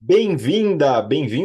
Bem-vindo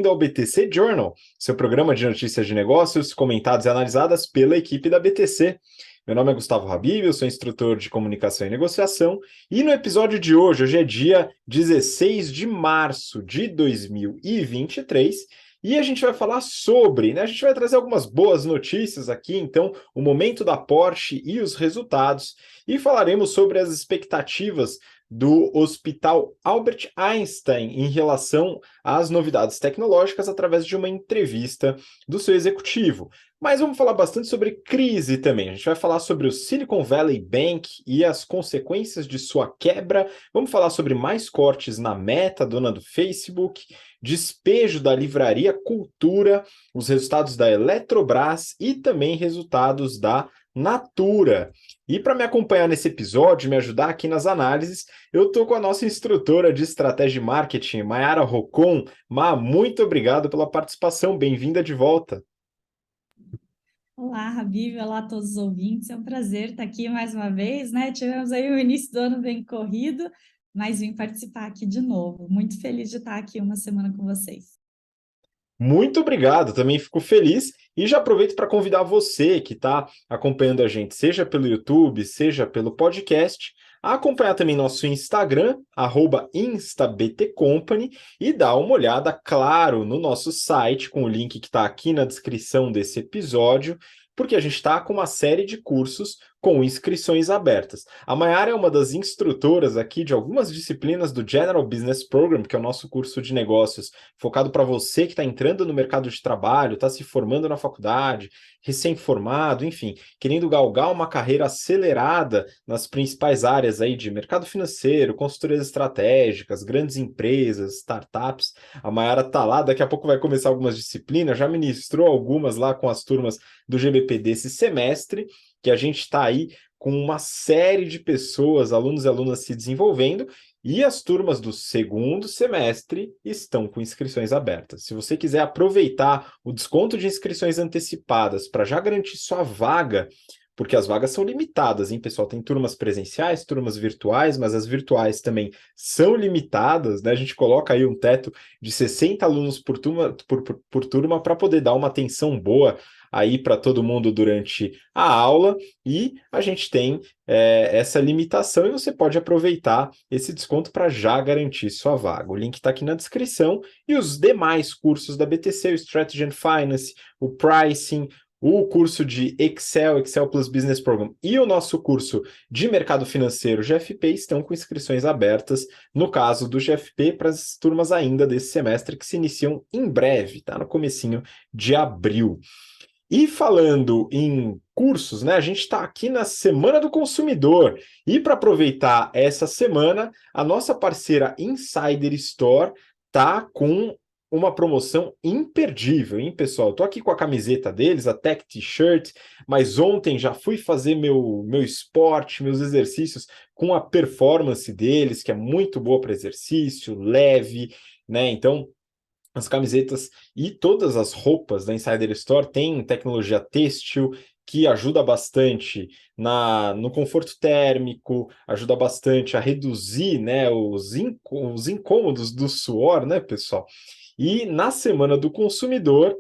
ao BTC Journal, seu programa de notícias de negócios comentadas e analisadas pela equipe da BTC. Meu nome é Gustavo Habib, eu sou instrutor de comunicação e negociação, e no episódio de hoje é dia 16 de março de 2023, e a gente vai falar sobre, a gente vai trazer algumas boas notícias aqui, então, o momento da Porsche e os resultados, e falaremos sobre as expectativas do Hospital Albert Einstein em relação às novidades tecnológicas através de uma entrevista do seu executivo. Mas vamos falar bastante sobre crise também. A gente vai falar sobre o Silicon Valley Bank e as consequências de sua quebra. Vamos falar sobre mais cortes na Meta, dona do Facebook, despejo da Livraria Cultura, os resultados da Eletrobras e também resultados da Natura. E para me acompanhar nesse episódio, me ajudar aqui nas análises, eu estou com a nossa instrutora de estratégia e marketing, Mayara Rocon. Ma, muito obrigado pela participação, bem-vinda de volta. Olá, Habib, olá a todos os ouvintes, é um prazer estar aqui mais uma vez, né? Tivemos aí o início do ano bem corrido, mas vim participar aqui de novo. Muito feliz de estar aqui uma semana com vocês. Muito obrigado, também fico feliz e já aproveito para convidar você que está acompanhando a gente, seja pelo YouTube, seja pelo podcast, a acompanhar também nosso Instagram, @instabtcompany, e dar uma olhada, claro, no nosso site, com o link que está aqui na descrição desse episódio, porque a gente está com uma série de cursos com inscrições abertas. A Mayara é uma das instrutoras aqui de algumas disciplinas do General Business Program, que é o nosso curso de negócios focado para você que está entrando no mercado de trabalho, está se formando na faculdade, recém-formado, enfim, querendo galgar uma carreira acelerada nas principais áreas aí de mercado financeiro, consultorias estratégicas, grandes empresas, startups. A Mayara está lá, daqui a pouco vai começar algumas disciplinas, já ministrou algumas lá com as turmas do GBP desse semestre, que a gente está aí com uma série de pessoas, alunos e alunas se desenvolvendo, e as turmas do segundo semestre estão com inscrições abertas. Se você quiser aproveitar o desconto de inscrições antecipadas para já garantir sua vaga, porque as vagas são limitadas, hein, pessoal? Tem turmas presenciais, turmas virtuais, mas as virtuais também são limitadas, né? A gente coloca aí um teto de 60 alunos por turma para poder dar uma atenção boa aí para todo mundo durante a aula, e a gente tem essa limitação e você pode aproveitar esse desconto para já garantir sua vaga. O link está aqui na descrição, e os demais cursos da BTC, o Strategy and Finance, o Pricing, o curso de Excel Plus Business Program e o nosso curso de mercado financeiro GFP estão com inscrições abertas, no caso do GFP, para as turmas ainda desse semestre que se iniciam em breve, tá? No comecinho de abril. E falando em cursos, a gente está aqui na Semana do Consumidor. E para aproveitar essa semana, a nossa parceira Insider Store está com uma promoção imperdível, hein, pessoal? Estou aqui com a camiseta deles, a Tech T-shirt, mas ontem já fui fazer meu esporte, meus exercícios com a performance deles, que é muito boa para exercício, leve, né? Então, as camisetas e todas as roupas da Insider Store têm tecnologia têxtil que ajuda bastante no conforto térmico, ajuda bastante a reduzir, os incômodos do suor, né, pessoal? E na Semana do Consumidor,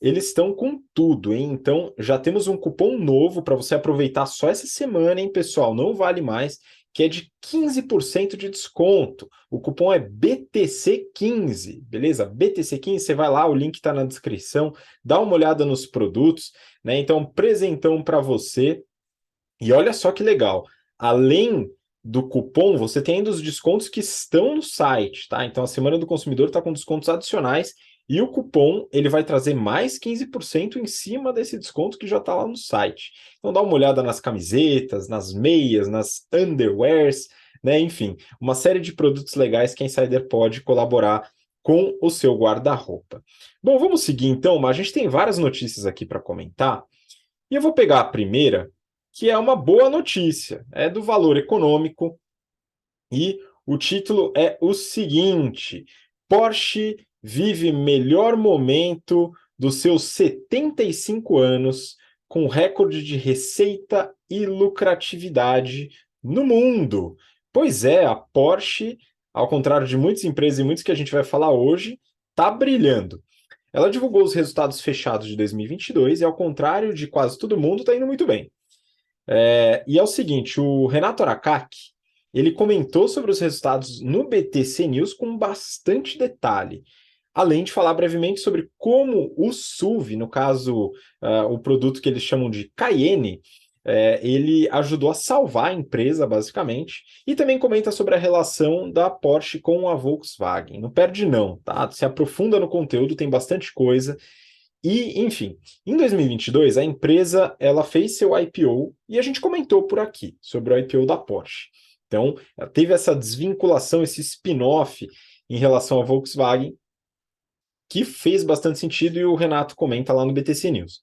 eles estão com tudo, hein? Então, já temos um cupom novo para você aproveitar só essa semana, hein, pessoal? Não vale mais, que é de 15% de desconto. O cupom é BTC15, beleza? BTC15, você vai lá, o link está na descrição, dá uma olhada nos produtos, né? Então, presentão para você. E olha só que legal, além do cupom, você tem ainda os descontos que estão no site, tá? Então, a Semana do Consumidor está com descontos adicionais, e o cupom ele vai trazer mais 15% em cima desse desconto que já está lá no site. Então dá uma olhada nas camisetas, nas meias, nas underwears, né? Enfim, uma série de produtos legais que a Insider pode colaborar com o seu guarda-roupa. Bom, vamos seguir então, mas a gente tem várias notícias aqui para comentar, e eu vou pegar a primeira, que é uma boa notícia, é do Valor Econômico, e o título é o seguinte: Porsche vive melhor momento dos seus 75 anos, com recorde de receita e lucratividade no mundo. Pois é, a Porsche ao contrário de muitas empresas e muitos que a gente vai falar hoje, está brilhando. Ela divulgou os resultados fechados de 2022 e, ao contrário de quase todo mundo, está indo muito bem. E é o seguinte, o Renato Aracaki, ele comentou sobre os resultados no BTC News com bastante detalhe, além de falar brevemente sobre como o SUV, no caso, o produto que eles chamam de Cayenne, ele ajudou a salvar a empresa, basicamente, e também comenta sobre a relação da Porsche com a Volkswagen. Não perde não, tá? Se aprofunda no conteúdo, tem bastante coisa. E, enfim, em 2022, a empresa ela fez seu IPO e a gente comentou por aqui sobre o IPO da Porsche. Então, ela teve essa desvinculação, esse spin-off em relação à Volkswagen, que fez bastante sentido e o Renato comenta lá no BTC News.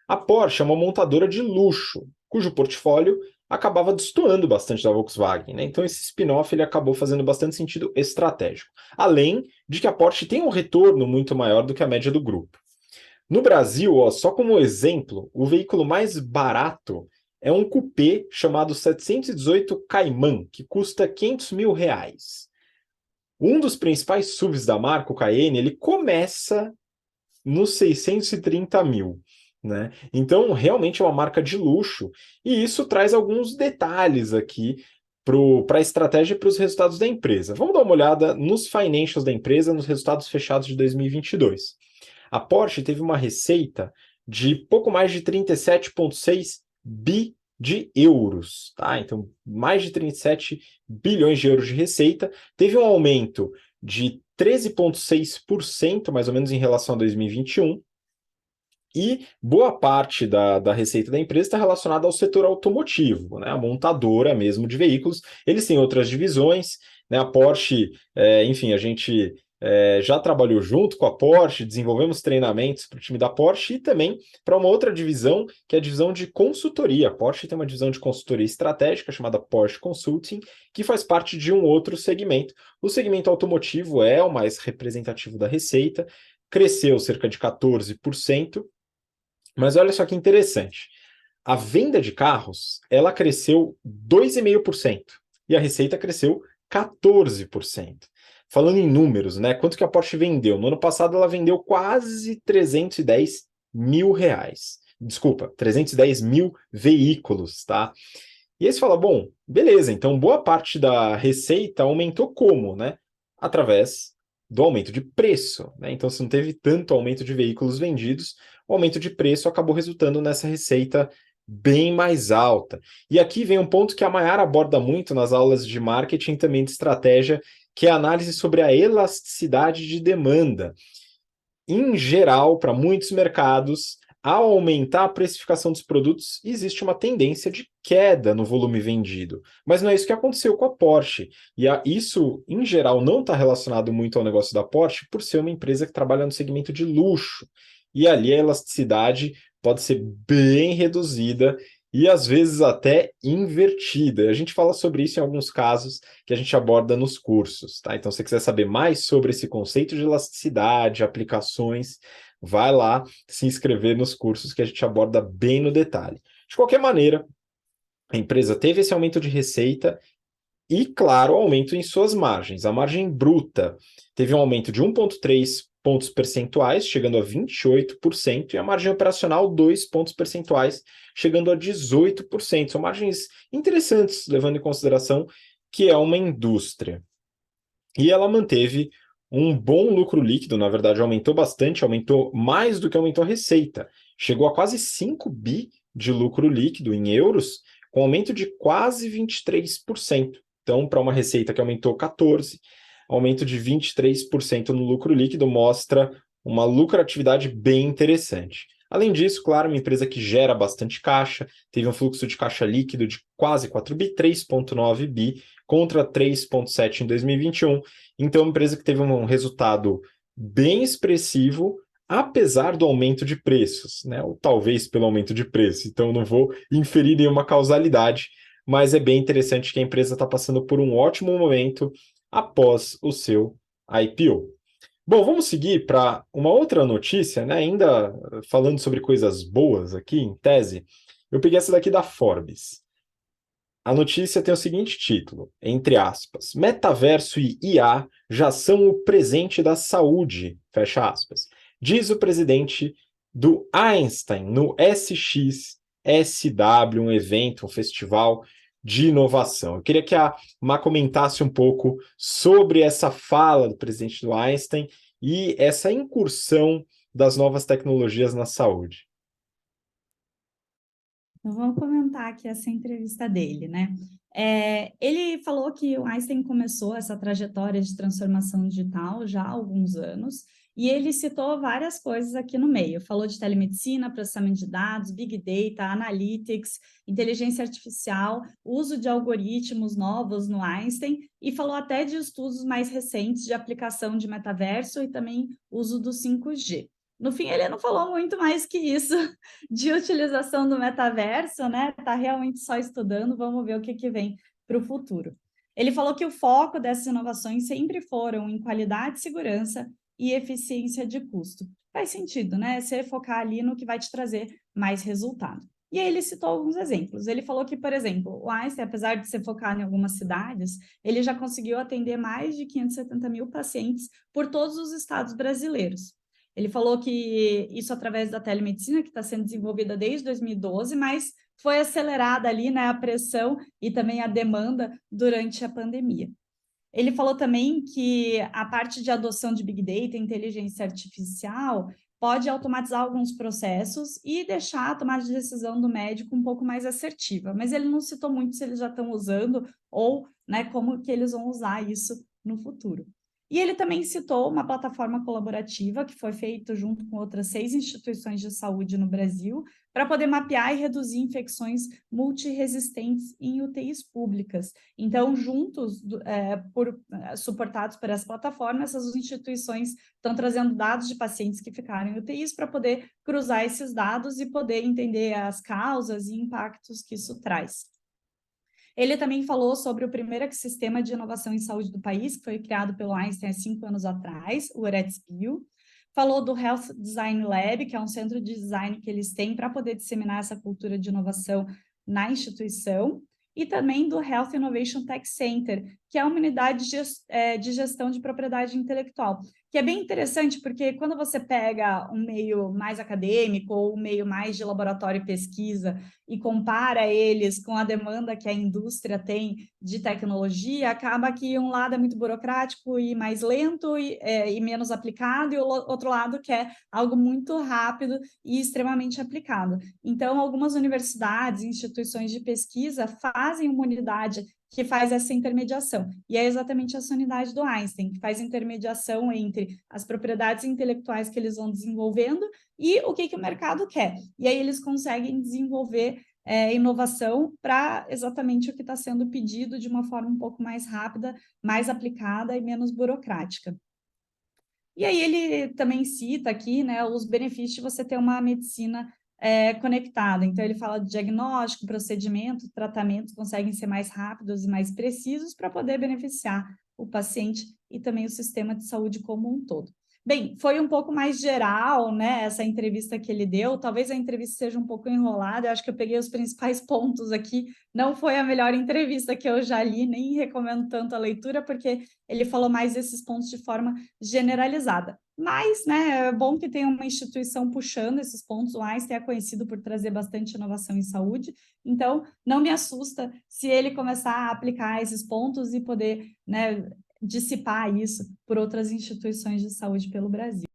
A Porsche é uma montadora de luxo, cujo portfólio acabava destoando bastante da Volkswagen, né? Então esse spin-off ele acabou fazendo bastante sentido estratégico. Além de que a Porsche tem um retorno muito maior do que a média do grupo. No Brasil, ó, só como exemplo, o veículo mais barato é um cupê chamado 718 Cayman, que custa R$ 500 mil. Um dos principais SUVs da marca, o Cayenne, ele começa nos 630 mil. Né? Então, realmente é uma marca de luxo, e isso traz alguns detalhes aqui para a estratégia e para os resultados da empresa. Vamos dar uma olhada nos financials da empresa, nos resultados fechados de 2022. A Porsche teve uma receita de pouco mais de 37,6 bi de euros, tá? Então, mais de 37 bilhões de euros de receita. Teve um aumento de 13,6%, mais ou menos, em relação a 2021. E boa parte da receita da empresa está relacionada ao setor automotivo, né? A montadora mesmo de veículos. Eles têm outras divisões, né? A Porsche, enfim, a gente já trabalhou junto com a Porsche, desenvolvemos treinamentos para o time da Porsche e também para uma outra divisão, que é a divisão de consultoria. A Porsche tem uma divisão de consultoria estratégica chamada Porsche Consulting, que faz parte de um outro segmento. O segmento automotivo é o mais representativo da receita, cresceu cerca de 14%. Mas olha só que interessante. A venda de carros, ela cresceu 2,5% e a receita cresceu 14%. Falando em números, né? Quanto que a Porsche vendeu? No ano passado ela vendeu quase 310 mil reais. Desculpa, 310 mil veículos, tá? E aí você fala, bom, beleza, então boa parte da receita aumentou como, né? Através do aumento de preço, né? Então, se não teve tanto aumento de veículos vendidos, o aumento de preço acabou resultando nessa receita bem mais alta. E aqui vem um ponto que a Mayara aborda muito nas aulas de marketing e também de estratégia, que é a análise sobre a elasticidade de demanda. Em geral, para muitos mercados, ao aumentar a precificação dos produtos, existe uma tendência de queda no volume vendido. Mas não é isso que aconteceu com a Porsche. E isso, em geral, não está relacionado muito ao negócio da Porsche, por ser uma empresa que trabalha no segmento de luxo. E ali a elasticidade pode ser bem reduzida e às vezes até invertida. A gente fala sobre isso em alguns casos que a gente aborda nos cursos, tá? Então, se você quiser saber mais sobre esse conceito de elasticidade, aplicações, vai lá se inscrever nos cursos que a gente aborda bem no detalhe. De qualquer maneira, a empresa teve esse aumento de receita e, claro, aumento em suas margens. A margem bruta teve um aumento de 1,3 pontos percentuais, chegando a 28%, e a margem operacional 2 pontos percentuais, chegando a 18%. São margens interessantes, levando em consideração que é uma indústria. E ela manteve um bom lucro líquido, na verdade aumentou bastante, aumentou mais do que aumentou a receita. Chegou a quase 5 bi de lucro líquido em euros, com aumento de quase 23%. Então, para uma receita que aumentou 14%, aumento de 23% no lucro líquido mostra uma lucratividade bem interessante. Além disso, claro, uma empresa que gera bastante caixa, teve um fluxo de caixa líquido de quase 4 bi, 3,9 bi, contra 3,7 em 2021. Então, uma empresa que teve um resultado bem expressivo, apesar do aumento de preços, né? Ou talvez pelo aumento de preço. Então, não vou inferir nenhuma causalidade, mas é bem interessante que a empresa está passando por um ótimo momento após o seu IPO. Bom, vamos seguir para uma outra notícia, né? Ainda falando sobre coisas boas aqui, em tese, eu peguei essa daqui da Forbes. A notícia tem o seguinte título, entre aspas, Metaverso e IA já são o presente da saúde, fecha aspas. Diz o presidente do Einstein no SXSW, um evento, um festival de inovação. Eu queria que a Má comentasse um pouco sobre essa fala do presidente do Einstein e essa incursão das novas tecnologias na saúde. Então, vamos comentar aqui essa entrevista dele, né? Ele falou que o Einstein começou essa trajetória de transformação digital já há alguns anos, e ele citou várias coisas aqui no meio. Falou de telemedicina, processamento de dados, big data, analytics, inteligência artificial, uso de algoritmos novos no Einstein, e falou até de estudos mais recentes de aplicação de metaverso e também uso do 5G. No fim, ele não falou muito mais que isso de utilização do metaverso, né? Está realmente só estudando, vamos ver o que vem para o futuro. Ele falou que o foco dessas inovações sempre foram em qualidade, segurança e eficiência de custo. Faz sentido, né? Você focar ali no que vai te trazer mais resultado. E aí ele citou alguns exemplos. Ele falou que, por exemplo, o Einstein, apesar de ser focado em algumas cidades, ele já conseguiu atender mais de 570 mil pacientes por todos os estados brasileiros. Ele falou que isso através da telemedicina, que está sendo desenvolvida desde 2012, mas foi acelerada ali, né, a pressão e também a demanda durante a pandemia. Ele falou também que a parte de adoção de Big Data, inteligência artificial, pode automatizar alguns processos e deixar a tomada de decisão do médico um pouco mais assertiva, mas ele não citou muito se eles já estão usando ou, né, como que eles vão usar isso no futuro. E ele também citou uma plataforma colaborativa que foi feita junto com outras 6 instituições de saúde no Brasil para poder mapear e reduzir infecções multiresistentes em UTIs públicas. Então, juntos, suportados por essa plataforma, essas instituições estão trazendo dados de pacientes que ficaram em UTIs para poder cruzar esses dados e poder entender as causas e impactos que isso traz. Ele também falou sobre o primeiro ecossistema de inovação em saúde do país, que foi criado pelo Einstein há 5 anos atrás, o ERETSBio. Falou do Health Design Lab, que é um centro de design que eles têm para poder disseminar essa cultura de inovação na instituição. E também do Health Innovation Tech Center, que é uma unidade de gestão de propriedade intelectual, que é bem interessante, porque quando você pega um meio mais acadêmico ou um meio mais de laboratório e pesquisa e compara eles com a demanda que a indústria tem de tecnologia, acaba que um lado é muito burocrático e mais lento e menos aplicado, e o outro lado quer algo muito rápido e extremamente aplicado. Então, algumas universidades, instituições de pesquisa fazem uma unidade que faz essa intermediação. E é exatamente essa unidade do Einstein, que faz intermediação entre as propriedades intelectuais que eles vão desenvolvendo e o que o mercado quer. E aí eles conseguem desenvolver inovação para exatamente o que está sendo pedido de uma forma um pouco mais rápida, mais aplicada e menos burocrática. E aí ele também cita aqui, né, os benefícios de você ter uma medicina conectada. Então, ele fala de diagnóstico, procedimento, tratamento conseguem ser mais rápidos e mais precisos para poder beneficiar o paciente e também o sistema de saúde como um todo. Bem, foi um pouco mais geral, né, essa entrevista que ele deu. Talvez a entrevista seja um pouco enrolada, eu acho que eu peguei os principais pontos aqui. Não foi a melhor entrevista que eu já li, nem recomendo tanto a leitura, porque ele falou mais desses pontos de forma generalizada. Mas, né, é bom que tenha uma instituição puxando esses pontos. O Einstein é conhecido por trazer bastante inovação em saúde, então não me assusta se ele começar a aplicar esses pontos e poder, né, dissipar isso por outras instituições de saúde pelo Brasil.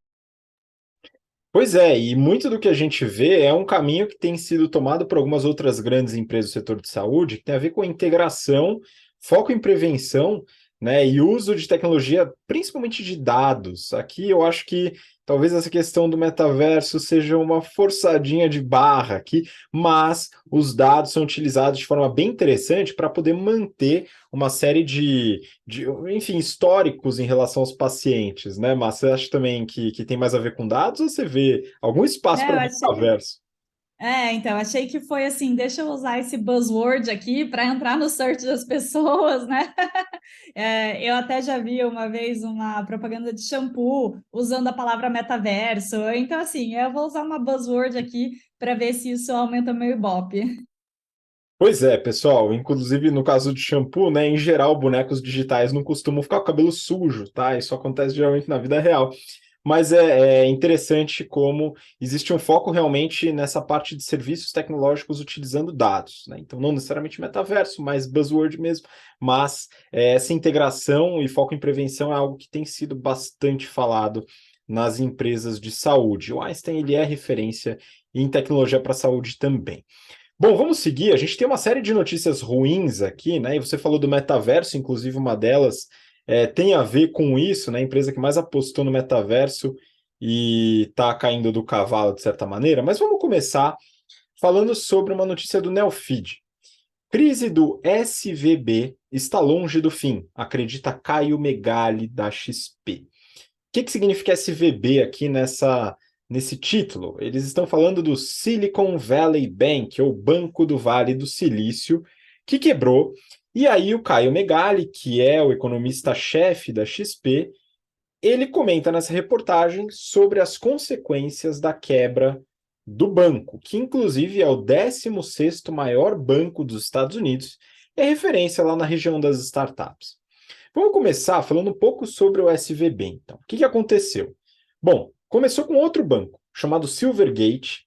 Pois é, e muito do que a gente vê é um caminho que tem sido tomado por algumas outras grandes empresas do setor de saúde, que tem a ver com a integração, foco em prevenção, né, e uso de tecnologia, principalmente de dados. Aqui eu acho que talvez essa questão do metaverso seja uma forçadinha de barra aqui, mas os dados são utilizados de forma bem interessante para poder manter uma série enfim, históricos em relação aos pacientes, né? Mas você acha também que tem mais a ver com dados ou você vê algum espaço Eu para achei metaverso? então, achei que foi assim, deixa eu usar esse buzzword aqui para entrar no search das pessoas, né? Eu até já vi uma vez uma propaganda de shampoo usando a palavra metaverso. Então, assim, eu vou usar uma buzzword aqui para ver se isso aumenta meu Ibope. Pois é, pessoal. Inclusive, no caso de shampoo, né? Em geral, bonecos digitais não costumam ficar com o cabelo sujo, tá? Isso acontece geralmente na vida real. Mas é interessante como existe um foco realmente nessa parte de serviços tecnológicos utilizando dados, né? Então, não necessariamente metaverso, mas buzzword mesmo. Mas essa integração e foco em prevenção é algo que tem sido bastante falado nas empresas de saúde. O Einstein ele é referência em tecnologia para a saúde também. Bom, vamos seguir. A gente tem uma série de notícias ruins aqui, né? E você falou do metaverso, inclusive uma delas tem a ver com isso, né? A empresa que mais apostou no metaverso e está caindo do cavalo de certa maneira. Mas vamos começar falando sobre uma notícia do Neofeed. Crise do SVB está longe do fim, acredita Caio Megali da XP. Que significa SVB aqui nesse título? Eles estão falando do Silicon Valley Bank, ou Banco do Vale do Silício, que quebrou. E aí o Caio Megali, que é o economista-chefe da XP, ele comenta nessa reportagem sobre as consequências da quebra do banco, que inclusive é o 16º maior banco dos Estados Unidos, é referência lá na região das startups. Vamos começar falando um pouco sobre o SVB, então. O que aconteceu? Bom, começou com outro banco, chamado Silvergate,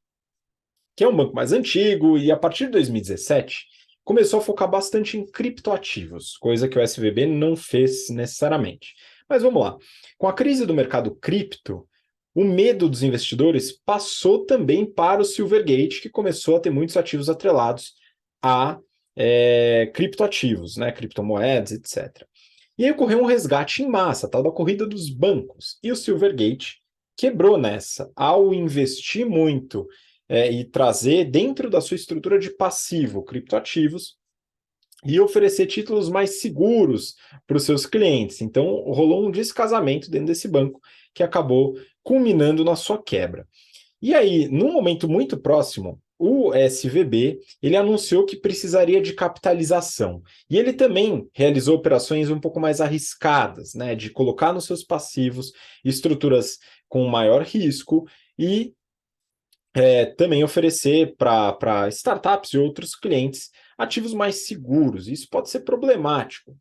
que é um banco mais antigo, e a partir de 2017 começou a focar bastante em criptoativos, coisa que o SVB não fez necessariamente. Mas vamos lá. Com a crise do mercado cripto, o medo dos investidores passou também para o Silvergate, que começou a ter muitos ativos atrelados a criptoativos, né, criptomoedas, etc. E aí ocorreu um resgate em massa, tal da corrida dos bancos. E o Silvergate quebrou nessa, ao investir muito e trazer dentro da sua estrutura de passivo criptoativos e oferecer títulos mais seguros para os seus clientes. Então, rolou um descasamento dentro desse banco que acabou culminando na sua quebra. E aí, num momento muito próximo, o SVB ele anunciou que precisaria de capitalização. E ele também realizou operações um pouco mais arriscadas, né, de colocar nos seus passivos estruturas com maior risco e também oferecer para startups e outros clientes ativos mais seguros. Isso pode ser problemático.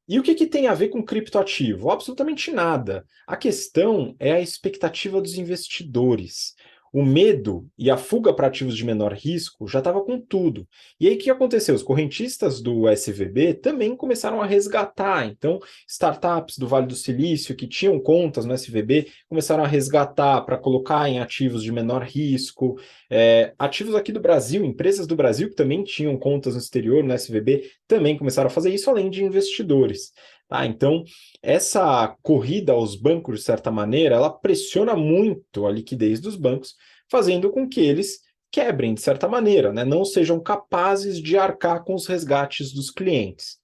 E o que tem a ver com criptoativo? Absolutamente nada. A questão é a expectativa dos investidores. O medo e a fuga para ativos de menor risco já estava com tudo. E aí o que aconteceu? Os correntistas do SVB também começaram a resgatar. Então, startups do Vale do Silício que tinham contas no SVB começaram a resgatar para colocar em ativos de menor risco. Ativos aqui do Brasil, empresas do Brasil que também tinham contas no exterior, no SVB, também começaram a fazer isso, além de investidores. Tá? Então, essa corrida aos bancos, de certa maneira, ela pressiona muito a liquidez dos bancos, fazendo com que eles quebrem, de certa maneira, né? Não sejam capazes de arcar com os resgates dos clientes.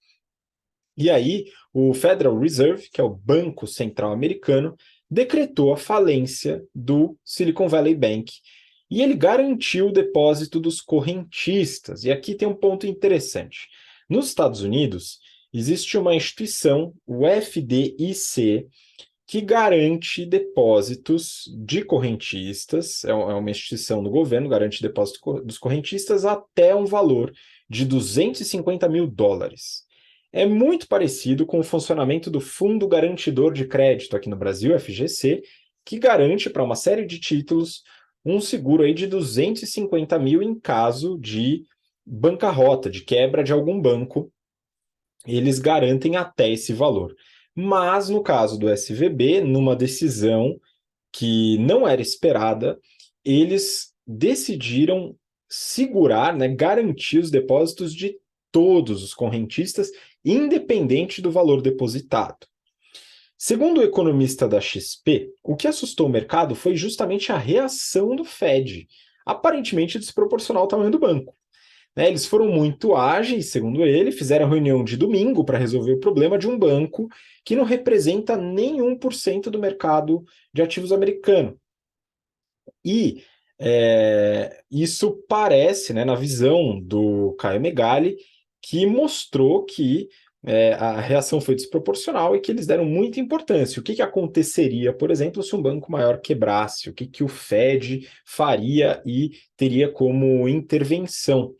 E aí, o Federal Reserve, que é o Banco Central Americano, decretou a falência do Silicon Valley Bank e ele garantiu o depósito dos correntistas. E aqui tem um ponto interessante. Nos Estados Unidos, existe uma instituição, o FDIC, que garante depósitos de correntistas, é uma instituição do governo, garante depósito dos correntistas até um valor de US$ 250 mil. É muito parecido com o funcionamento do Fundo Garantidor de Crédito aqui no Brasil, FGC, que garante para uma série de títulos um seguro aí de 250 mil em caso de bancarrota, de quebra de algum banco. Eles garantem até esse valor. Mas no caso do SVB, numa decisão que não era esperada, eles decidiram segurar, né, garantir os depósitos de todos os correntistas, independente do valor depositado. Segundo o economista da XP, o que assustou o mercado foi justamente a reação do Fed, aparentemente desproporcional ao tamanho do banco. Eles foram muito ágeis, segundo ele, fizeram reunião de domingo para resolver o problema de um banco que não representa nem 1% do mercado de ativos americano. E isso parece, né, na visão do Caio Megali, que mostrou que a reação foi desproporcional e que eles deram muita importância. O que aconteceria, por exemplo, se um banco maior quebrasse? O que o Fed faria e teria como intervenção?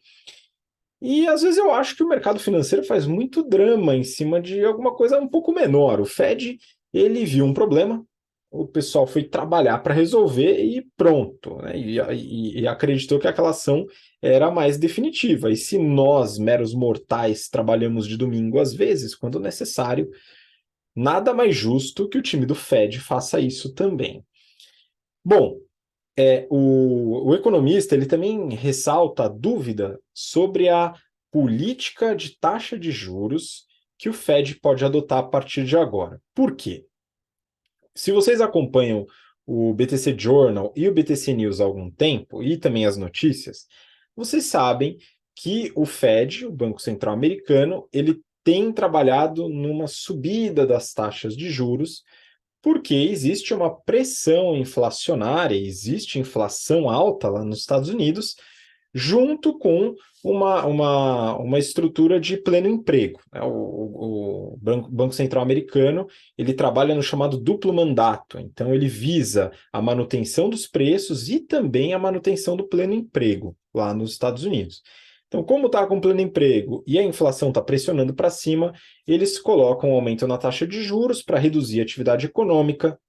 E às vezes eu acho que o mercado financeiro faz muito drama em cima de alguma coisa um pouco menor. O Fed, ele viu um problema, o pessoal foi trabalhar para resolver e pronto, né? E acreditou que aquela ação era mais definitiva. E se nós, meros mortais, trabalhamos de domingo às vezes, quando necessário, nada mais justo que o time do Fed faça isso também. Bom, o economista ele também ressalta a dúvida sobre a política de taxa de juros que o Fed pode adotar a partir de agora. Por quê? Se vocês acompanham o BTC Journal e o BTC News há algum tempo, e também as notícias, vocês sabem que o Fed, o Banco Central Americano, ele tem trabalhado numa subida das taxas de juros porque existe uma pressão inflacionária, existe inflação alta lá nos Estados Unidos, junto com uma estrutura de pleno emprego, né? O Banco Central Americano ele trabalha no chamado duplo mandato, então ele visa a manutenção dos preços e também a manutenção do pleno emprego lá nos Estados Unidos. Então, como está com pleno emprego e a inflação está pressionando para cima, eles colocam um aumento na taxa de juros para reduzir a atividade econômica,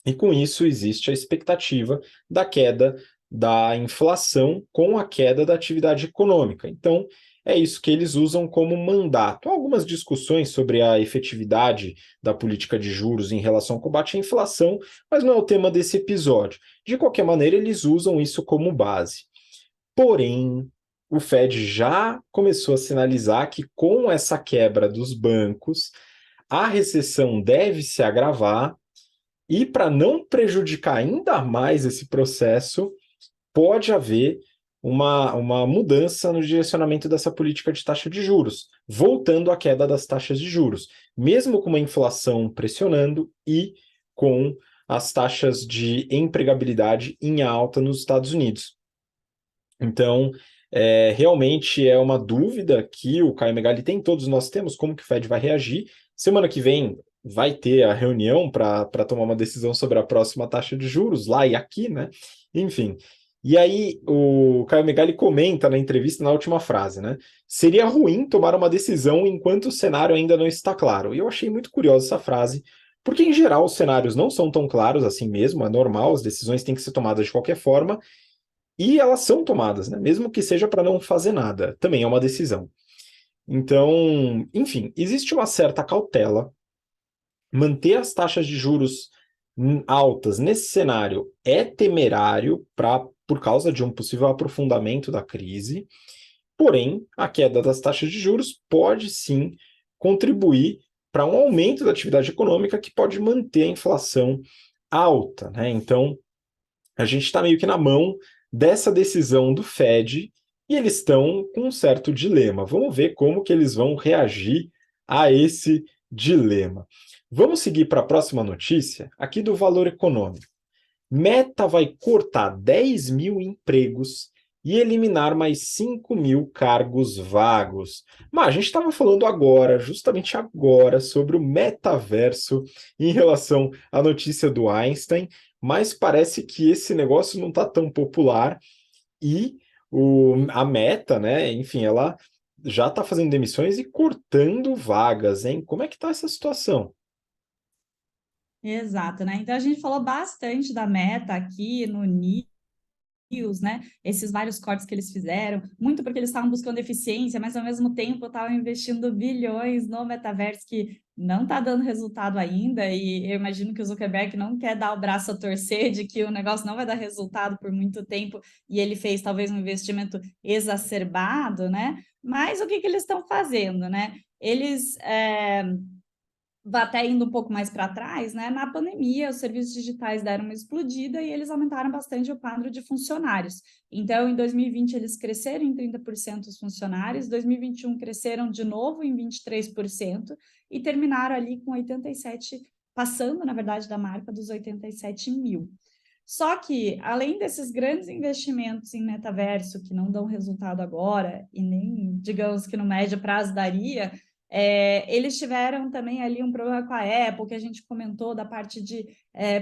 e com isso existe a expectativa da queda da inflação com a queda da atividade econômica. Então, é isso que eles usam como mandato. Há algumas discussões sobre a efetividade da política de juros em relação ao combate à inflação, mas não é o tema desse episódio. De qualquer maneira, eles usam isso como base. Porém, o Fed já começou a sinalizar que com essa quebra dos bancos, a recessão deve se agravar e para não prejudicar ainda mais esse processo, pode haver uma mudança no direcionamento dessa política de taxa de juros, voltando à queda das taxas de juros, mesmo com uma inflação pressionando e com as taxas de empregabilidade em alta nos Estados Unidos. Então, realmente é uma dúvida que o Caio Megali tem, todos nós temos, como que o Fed vai reagir. Semana que vem vai ter a reunião para tomar uma decisão sobre a próxima taxa de juros, lá e aqui, né? Enfim. E aí o Caio Megali comenta na entrevista, na última frase, né? Seria ruim tomar uma decisão enquanto o cenário ainda não está claro. E eu achei muito curiosa essa frase, porque em geral os cenários não são tão claros assim mesmo, é normal, as decisões têm que ser tomadas de qualquer forma, e elas são tomadas, né? Mesmo que seja para não fazer nada, também é uma decisão. Então, enfim, existe uma certa cautela. Manter as taxas de juros altas nesse cenário é temerário por causa de um possível aprofundamento da crise. Porém, a queda das taxas de juros pode sim contribuir para um aumento da atividade econômica que pode manter a inflação alta, né? Então, a gente está meio que na mão dessa decisão do Fed e eles estão com um certo dilema. Vamos ver como que eles vão reagir a esse dilema. Vamos seguir para a próxima notícia, aqui do Valor Econômico. Meta vai cortar 10 mil empregos e eliminar mais 5 mil cargos vagos. Mas a gente estava falando agora, justamente agora, sobre o metaverso em relação à notícia do Einstein, mas parece que esse negócio não está tão popular e a Meta, né, enfim, ela já está fazendo demissões e cortando vagas, hein? Como é que está essa situação? Exato, né? Então a gente falou bastante da Meta aqui no News, né? Esses vários cortes que eles fizeram, muito porque eles estavam buscando eficiência, mas ao mesmo tempo estavam investindo bilhões no metaverso que não está dando resultado ainda, e eu imagino que o Zuckerberg não quer dar o braço a torcer de que o negócio não vai dar resultado por muito tempo, e ele fez talvez um investimento exacerbado, né? Mas o que que eles estão fazendo, né? Eles até indo um pouco mais para trás, né? Na pandemia, os serviços digitais deram uma explodida e eles aumentaram bastante o quadro de funcionários. Então, em 2020, eles cresceram em 30% os funcionários, em 2021 cresceram de novo em 23% e terminaram ali com 87, passando, na verdade, da marca dos 87 mil. Só que, além desses grandes investimentos em metaverso, que não dão resultado agora, e nem, digamos que no médio prazo daria, Eles tiveram também ali um problema com a Apple, que a gente comentou da parte de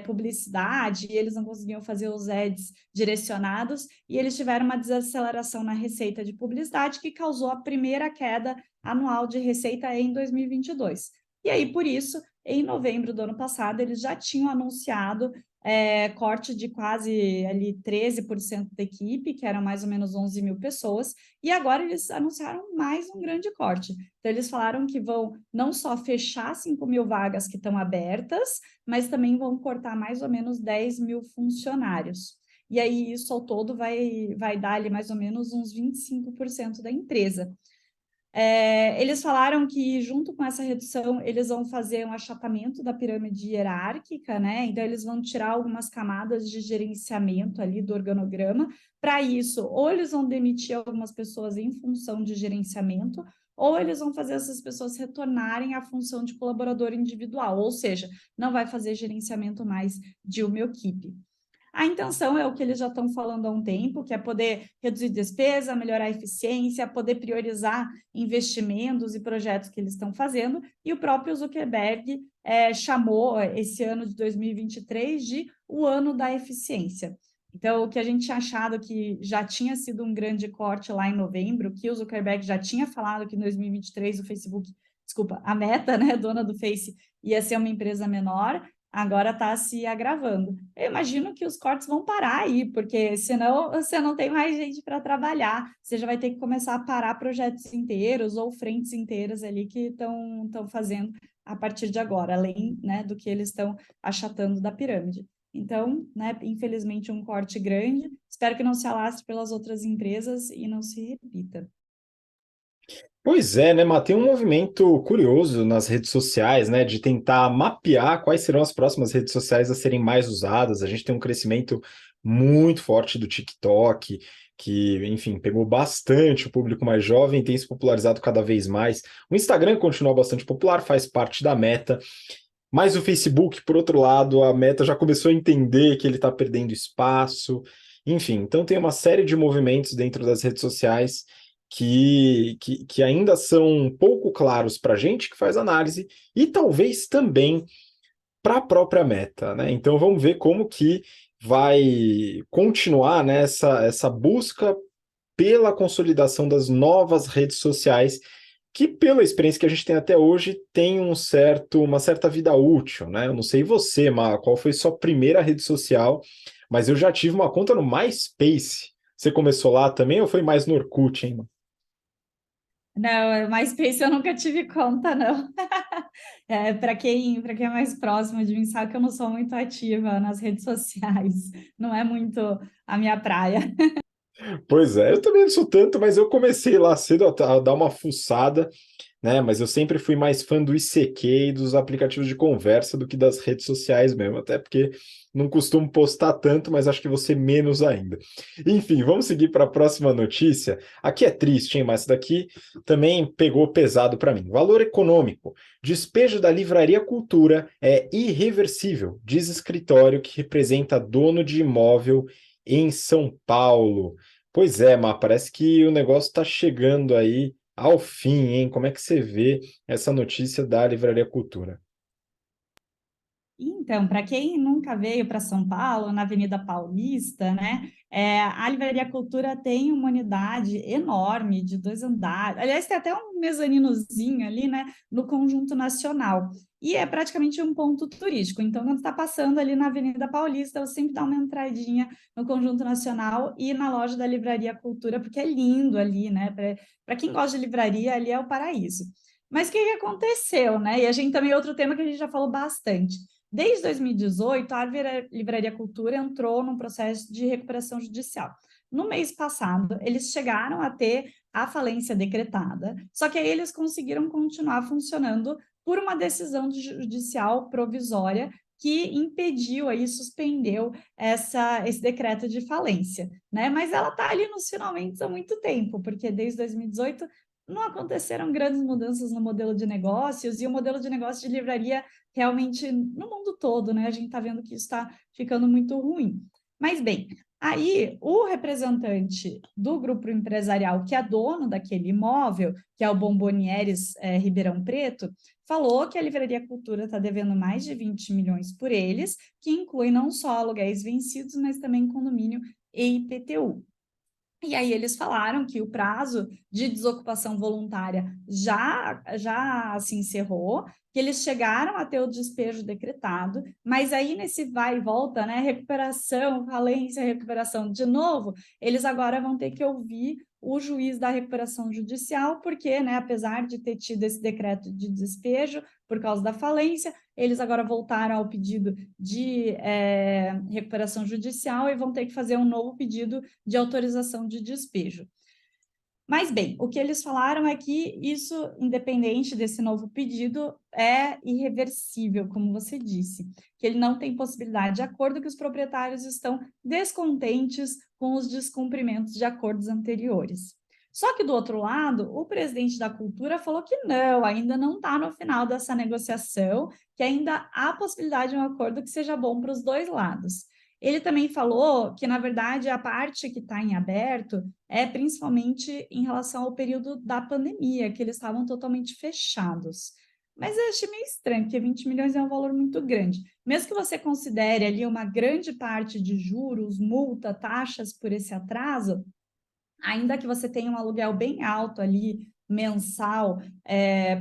publicidade, e eles não conseguiam fazer os ads direcionados, e eles tiveram uma desaceleração na receita de publicidade que causou a primeira queda anual de receita em 2022. E aí, por isso, em novembro do ano passado, eles já tinham anunciado corte de quase ali 13% da equipe, que eram mais ou menos 11 mil pessoas, e agora eles anunciaram mais um grande corte. Então, eles falaram que vão não só fechar 5 mil vagas que estão abertas, mas também vão cortar mais ou menos 10 mil funcionários. E aí, isso ao todo vai dar ali mais ou menos uns 25% da empresa. Eles falaram que, junto com essa redução, eles vão fazer um achatamento da pirâmide hierárquica, né? Então, eles vão tirar algumas camadas de gerenciamento ali do organograma. Para isso, ou eles vão demitir algumas pessoas em função de gerenciamento, ou eles vão fazer essas pessoas retornarem à função de colaborador individual, ou seja, não vai fazer gerenciamento mais de uma equipe. A intenção é o que eles já estão falando há um tempo, que é poder reduzir despesa, melhorar a eficiência, poder priorizar investimentos e projetos que eles estão fazendo, e o próprio Zuckerberg chamou esse ano de 2023 de o ano da eficiência. Então, o que a gente tinha achado que já tinha sido um grande corte lá em novembro, que o Zuckerberg já tinha falado que em 2023 o Facebook, desculpa, a Meta, né, dona do Face, ia ser uma empresa menor, agora está se agravando. Eu imagino que os cortes vão parar aí, porque senão você não tem mais gente para trabalhar, você já vai ter que começar a parar projetos inteiros ou frentes inteiras ali que estão fazendo a partir de agora, além, né, do que eles estão achatando da pirâmide. Então, né, infelizmente, um corte grande. Espero que não se alastre pelas outras empresas e não se repita. Pois é, né, mas tem um movimento curioso nas redes sociais, né, de tentar mapear quais serão as próximas redes sociais a serem mais usadas. A gente tem um crescimento muito forte do TikTok, que, enfim, pegou bastante o público mais jovem, tem se popularizado cada vez mais. O Instagram continua bastante popular, faz parte da Meta, mas o Facebook, por outro lado, a Meta já começou a entender que ele está perdendo espaço. Enfim, então tem uma série de movimentos dentro das redes sociais que ainda são pouco claros para a gente que faz análise e talvez também para a própria Meta, né? Então vamos ver como que vai continuar nessa essa busca pela consolidação das novas redes sociais, que pela experiência que a gente tem até hoje, tem uma certa vida útil, né? Eu não sei você, mas qual foi sua primeira rede social, mas eu já tive uma conta no MySpace. Você começou lá também ou foi mais no Orkut, hein? Não, MySpace eu nunca tive conta, não. Para quem é mais próximo de mim, sabe que eu não sou muito ativa nas redes sociais. Não é muito a minha praia. Pois é, eu também não sou tanto, mas eu comecei lá cedo a dar uma fuçada, né? Mas eu sempre fui mais fã do ICQ e dos aplicativos de conversa do que das redes sociais mesmo, até porque não costumo postar tanto, mas acho que você menos ainda. Enfim, vamos seguir para a próxima notícia. Aqui é triste, hein? Mas essa daqui também pegou pesado para mim. Valor econômico. Despejo da Livraria Cultura é irreversível, diz escritório que representa dono de imóvel em São Paulo. Pois é, mas parece que o negócio está chegando aí ao fim, hein? Como é que você vê essa notícia da Livraria Cultura? Então, para quem nunca veio para São Paulo, na Avenida Paulista, né, a Livraria Cultura tem uma unidade enorme de 2 andares. Aliás, tem até um mezaninozinho ali, né, no Conjunto Nacional. E é praticamente um ponto turístico. Então, quando está passando ali na Avenida Paulista, eu sempre dá uma entradinha no Conjunto Nacional e na loja da Livraria Cultura, porque é lindo ali, né? Para quem gosta de livraria, ali é o paraíso. Mas o que aconteceu, né? E a gente também, outro tema que a gente já falou bastante. Desde 2018, a Livraria Cultura entrou num processo de recuperação judicial. No mês passado, eles chegaram a ter a falência decretada, só que aí eles conseguiram continuar funcionando por uma decisão judicial provisória que impediu aí, suspendeu esse decreto de falência, né? Mas ela está ali nos finalmente há muito tempo, porque desde 2018 não aconteceram grandes mudanças no modelo de negócios, e o modelo de negócio de livraria realmente no mundo todo, né? A gente está vendo que isso está ficando muito ruim. Mas, bem, Aí, o representante do grupo empresarial, que é dono daquele imóvel, que é o Bombonieres Ribeirão Preto, falou que a Livraria Cultura está devendo mais de 20 milhões por eles, que inclui não só aluguéis vencidos, mas também condomínio e IPTU. E aí eles falaram que o prazo de desocupação voluntária já se encerrou, que eles chegaram a ter o despejo decretado, mas aí nesse vai e volta, né, recuperação, falência, recuperação de novo, eles agora vão ter que ouvir o juiz da recuperação judicial, porque, né, apesar de ter tido esse decreto de despejo por causa da falência, eles agora voltaram ao pedido de recuperação judicial e vão ter que fazer um novo pedido de autorização de despejo. Mas, bem, o que eles falaram é que isso, independente desse novo pedido, é irreversível, como você disse, que ele não tem possibilidade de acordo, que os proprietários estão descontentes com os descumprimentos de acordos anteriores. Só que, do outro lado, o presidente da Cultura falou que não, ainda não está no final dessa negociação, que ainda há possibilidade de um acordo que seja bom para os dois lados. Ele também falou que, na verdade, a parte que está em aberto é principalmente em relação ao período da pandemia, que eles estavam totalmente fechados. Mas eu achei meio estranho, porque 20 milhões é um valor muito grande. Mesmo que você considere ali uma grande parte de juros, multa, taxas por esse atraso, ainda que você tenha um aluguel bem alto ali, mensal,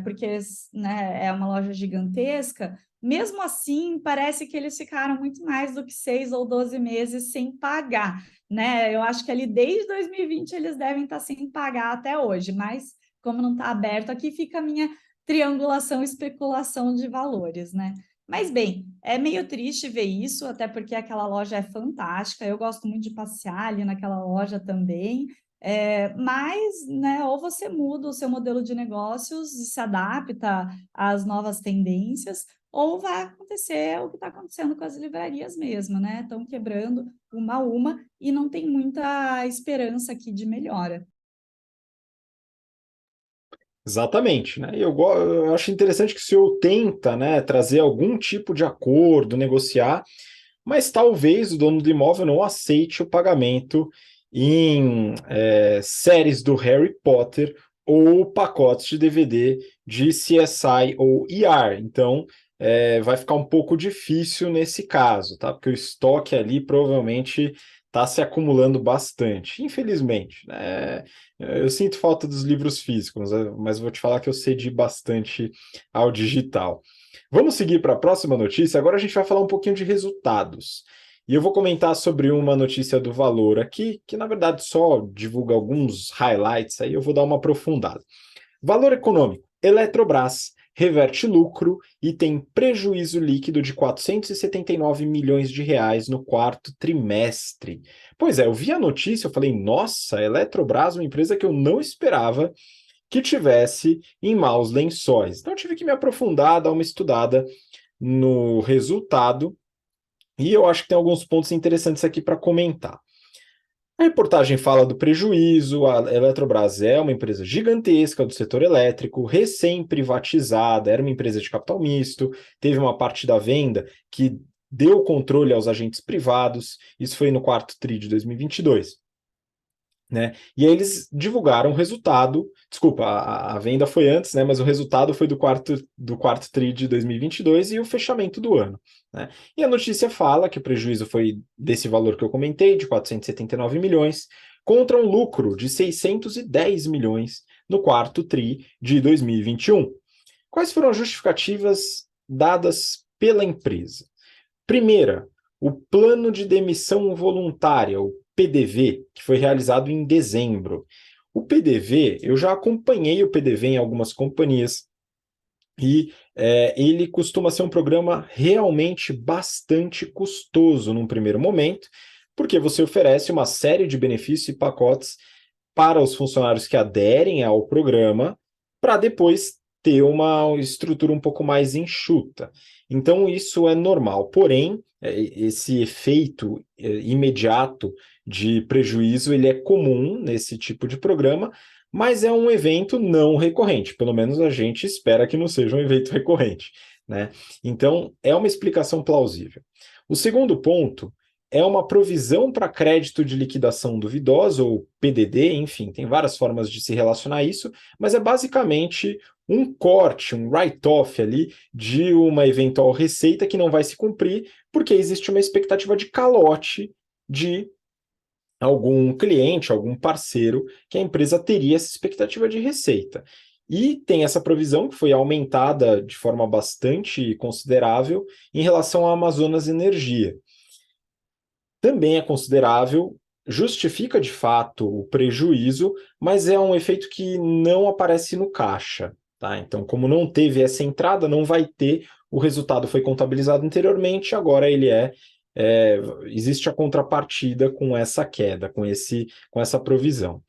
porque né, é uma loja gigantesca, mesmo assim, parece que eles ficaram muito mais do que 6 ou 12 meses sem pagar, né? Eu acho que ali desde 2020 eles devem estar sem pagar até hoje, mas como não está aberto, aqui fica a minha triangulação e especulação de valores, né? Mas, bem, é meio triste ver isso, até porque aquela loja é fantástica, eu gosto muito de passear ali naquela loja também, mas, né, ou você muda o seu modelo de negócios e se adapta às novas tendências, ou vai acontecer o que está acontecendo com as livrarias mesmo, né? Estão quebrando uma a uma e não tem muita esperança aqui de melhora. Exatamente, né? Eu acho interessante que o senhor tenta, né, trazer algum tipo de acordo, negociar, mas talvez o dono do imóvel não aceite o pagamento em séries do Harry Potter ou pacotes de DVD de CSI ou ER. Então, vai ficar um pouco difícil nesse caso, tá? Porque o estoque ali provavelmente está se acumulando bastante, infelizmente, né? Eu sinto falta dos livros físicos, mas vou te falar que eu cedi bastante ao digital. Vamos seguir para a próxima notícia. Agora a gente vai falar um pouquinho de resultados. E eu vou comentar sobre uma notícia do Valor aqui, que na verdade só divulga alguns highlights, aí eu vou dar uma aprofundada. Valor econômico: Eletrobras reverte lucro e tem prejuízo líquido de 479 milhões de reais no quarto trimestre. Pois é, eu vi a notícia, eu falei, nossa, Eletrobras, uma empresa que eu não esperava que tivesse em maus lençóis. Então eu tive que me aprofundar, dar uma estudada no resultado, e eu acho que tem alguns pontos interessantes aqui para comentar. A reportagem fala do prejuízo. A Eletrobras é uma empresa gigantesca do setor elétrico, recém-privatizada, era uma empresa de capital misto, teve uma parte da venda que deu controle aos agentes privados, isso foi no quarto TRI de 2022. Né? E aí eles divulgaram o resultado, desculpa, a venda foi antes, né? Mas o resultado foi do quarto TRI de 2022 e o fechamento do ano. Né? E a notícia fala que o prejuízo foi desse valor que eu comentei, de 479 milhões, contra um lucro de 610 milhões no quarto TRI de 2021. Quais foram as justificativas dadas pela empresa? Primeira, o plano de demissão voluntária, o PDV, que foi realizado em dezembro. O PDV, eu já acompanhei o PDV em algumas companhias e ele costuma ser um programa realmente bastante custoso num primeiro momento, porque você oferece uma série de benefícios e pacotes para os funcionários que aderem ao programa, para depois ter uma estrutura um pouco mais enxuta. Então, isso é normal. Porém, esse efeito imediato de prejuízo, ele é comum nesse tipo de programa, mas é um evento não recorrente. Pelo menos a gente espera que não seja um evento recorrente, né? Então, é uma explicação plausível. O segundo ponto é uma provisão para crédito de liquidação duvidosa, ou PDD, enfim, tem várias formas de se relacionar a isso, mas é basicamente um corte, um write-off ali de uma eventual receita que não vai se cumprir, porque existe uma expectativa de calote de algum cliente, algum parceiro, que a empresa teria essa expectativa de receita. E tem essa provisão que foi aumentada de forma bastante considerável em relação à Amazonas Energia. Também é considerável, justifica de fato o prejuízo, mas é um efeito que não aparece no caixa. Tá? Então, como não teve essa entrada, não vai ter, o resultado foi contabilizado anteriormente, agora ele existe a contrapartida com essa queda, com essa provisão.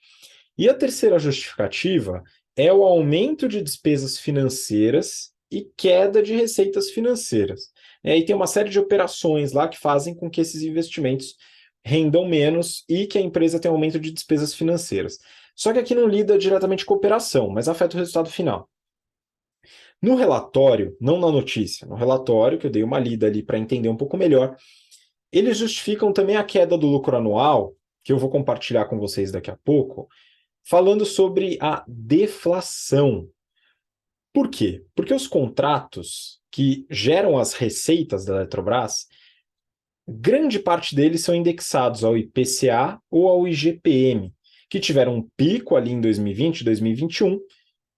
E a terceira justificativa é o aumento de despesas financeiras e queda de receitas financeiras. E tem uma série de operações lá que fazem com que esses investimentos rendam menos e que a empresa tenha um aumento de despesas financeiras. Só que aqui não lida diretamente com a operação, mas afeta o resultado final. No relatório, não na notícia, no relatório, que eu dei uma lida ali para entender um pouco melhor, eles justificam também a queda do lucro anual, que eu vou compartilhar com vocês daqui a pouco, falando sobre a deflação. Por quê? Porque os contratos que geram as receitas da Eletrobras, grande parte deles são indexados ao IPCA ou ao IGPM, que tiveram um pico ali em 2020, 2021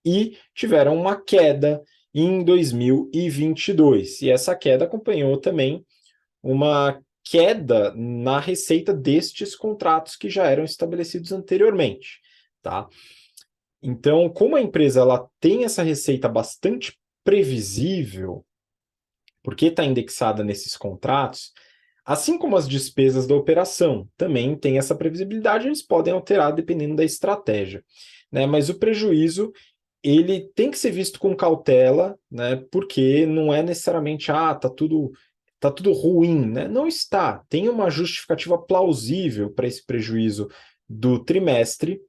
e tiveram uma queda em 2022. E essa queda acompanhou também uma queda na receita destes contratos que já eram estabelecidos anteriormente, tá? Então, como a empresa ela tem essa receita bastante previsível, porque está indexada nesses contratos, assim como as despesas da operação também tem essa previsibilidade, eles podem alterar dependendo da estratégia, né? Mas o prejuízo ele tem que ser visto com cautela, né? Porque não é necessariamente tá tudo ruim, né? Não está. Tem uma justificativa plausível para esse prejuízo do trimestre,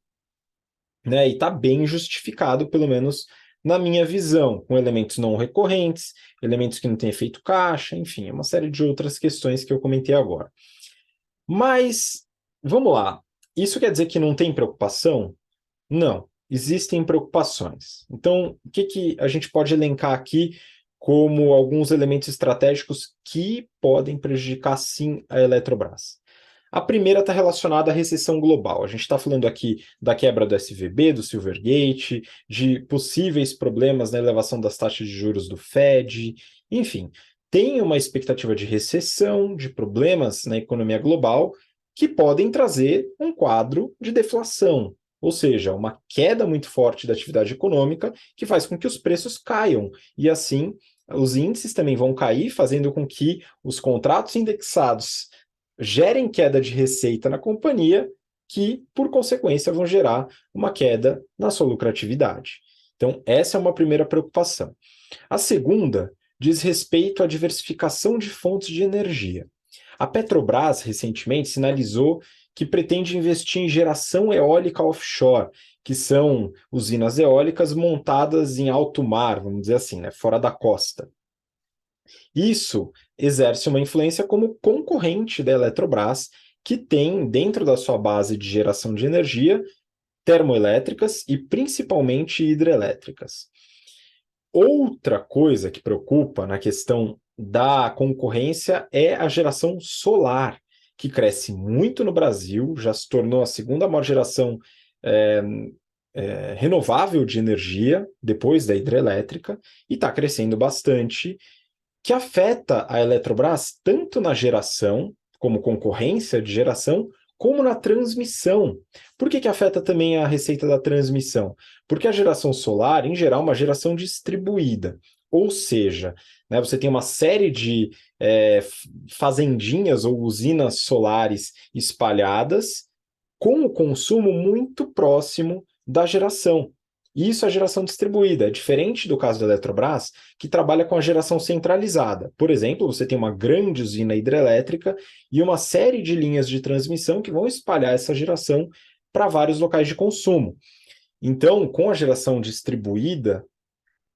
né? E está bem justificado, pelo menos na minha visão, com elementos não recorrentes, elementos que não têm efeito caixa, enfim, é uma série de outras questões que eu comentei agora. Mas, vamos lá. Isso quer dizer que não tem preocupação? Não, existem preocupações. Então, o que a gente pode elencar aqui como alguns elementos estratégicos que podem prejudicar, sim, a Eletrobras? A primeira está relacionada à recessão global. A gente está falando aqui da quebra do SVB, do Silvergate, de possíveis problemas na elevação das taxas de juros do Fed, enfim, tem uma expectativa de recessão, de problemas na economia global que podem trazer um quadro de deflação, ou seja, uma queda muito forte da atividade econômica que faz com que os preços caiam e assim os índices também vão cair, fazendo com que os contratos indexados gerem queda de receita na companhia, que, por consequência, vão gerar uma queda na sua lucratividade. Então, essa é uma primeira preocupação. A segunda diz respeito à diversificação de fontes de energia. A Petrobras, recentemente, sinalizou que pretende investir em geração eólica offshore, que são usinas eólicas montadas em alto mar, vamos dizer assim, né, fora da costa. Isso exerce uma influência como concorrente da Eletrobras, que tem dentro da sua base de geração de energia termoelétricas e principalmente hidrelétricas. Outra coisa que preocupa na questão da concorrência é a geração solar, que cresce muito no Brasil, já se tornou a segunda maior geração é, renovável de energia, depois da hidrelétrica, e está crescendo bastante, que afeta a Eletrobras tanto na geração, como concorrência de geração, como na transmissão. Por que afeta também a receita da transmissão? Porque a geração solar, em geral, é uma geração distribuída. Ou seja, né, você tem uma série de fazendinhas ou usinas solares espalhadas com o consumo muito próximo da geração. Isso é a geração distribuída, é diferente do caso da Eletrobras, que trabalha com a geração centralizada. Por exemplo, você tem uma grande usina hidrelétrica e uma série de linhas de transmissão que vão espalhar essa geração para vários locais de consumo. Então, com a geração distribuída,